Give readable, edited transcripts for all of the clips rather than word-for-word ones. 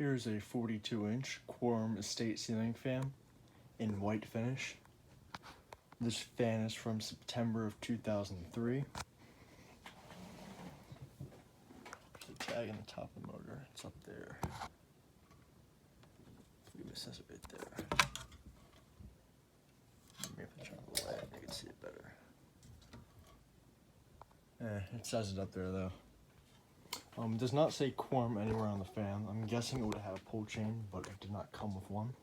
Here's a 42-inch Quorum Estate ceiling fan in white finish. This fan is from September of 2003. The tag on the top of the motor, it's up there. I believe it says it right there. Maybe if I turn the light, I can see it better. It says it up there though. It does not say Quorum anywhere on the fan. I'm guessing it would have had a pull chain, but it did not come with one.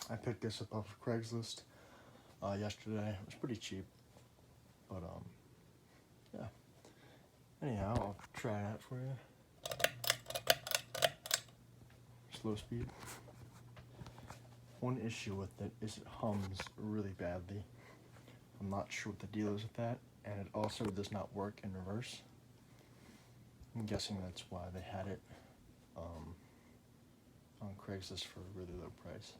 I picked this up off of Craigslist yesterday. It was pretty cheap, but yeah. Anyhow, I'll try it out for you. Slow speed. One issue with it is it hums really badly. I'm not sure what the deal is with that, and it also does not work in reverse. I'm guessing that's why they had it on Craigslist for a really low price.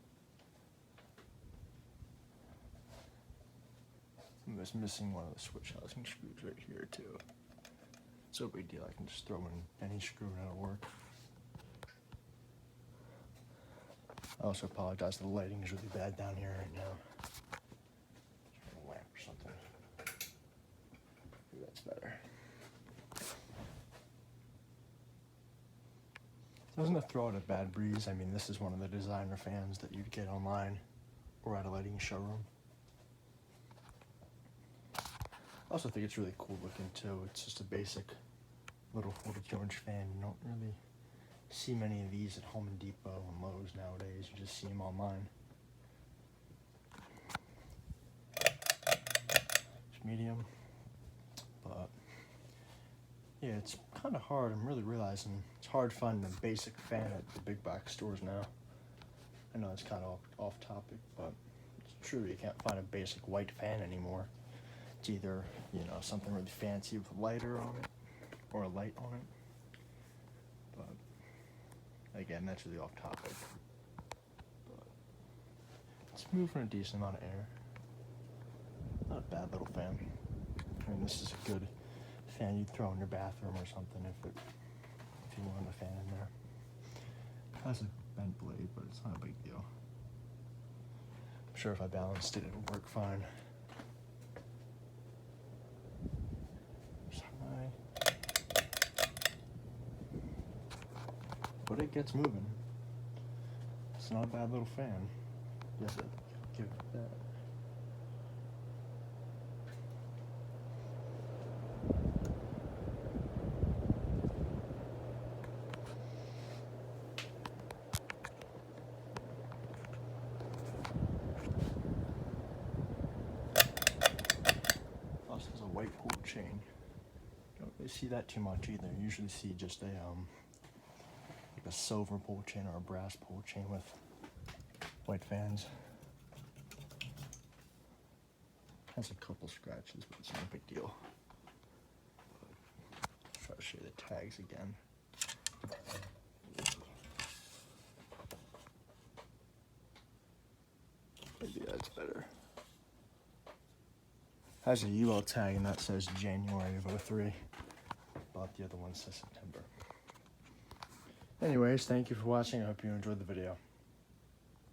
I'm just missing one of the switch housing screws right here too. It's no big deal, I can just throw in any screw and it'll work. I also apologize, the lighting is really bad down here right now. Turn a lamp or something. Maybe that's better. Doesn't it throw out a bad breeze? I mean, this is one of the designer fans that you'd get online or at a lighting showroom. I also think it's really cool looking too. It's just a basic little 42-inch fan. You don't really see many of these at Home Depot and Lowe's nowadays. You just see them online. It's medium, but yeah, it's kind of hard. I'm really realizing it's hard finding a basic fan at the big box stores now. I know it's kind of off topic, but it's true. You can't find a basic white fan anymore. It's either, you know, something really fancy with a lighter on it or a light on it. But again, that's really off topic. But it's moving a decent amount of air. Not a bad little fan. I mean, this is a good fan you'd throw in your bathroom or something if you wanted a fan in there. It has a bent blade, but it's not a big deal. I'm sure if I balanced it, it would work fine. But it gets moving. It's not a bad little fan. Yes, I'll give it that. Also has a white pull chain. Don't really see that too much either. You usually see just like a silver pull chain or a brass pull chain with white fans. Has a couple scratches, but it's not a big deal. Try to show you the tags again. Maybe that's better. Has a UL tag and that says January of 03, but the other one says September. Anyways, thank you for watching. I hope you enjoyed the video.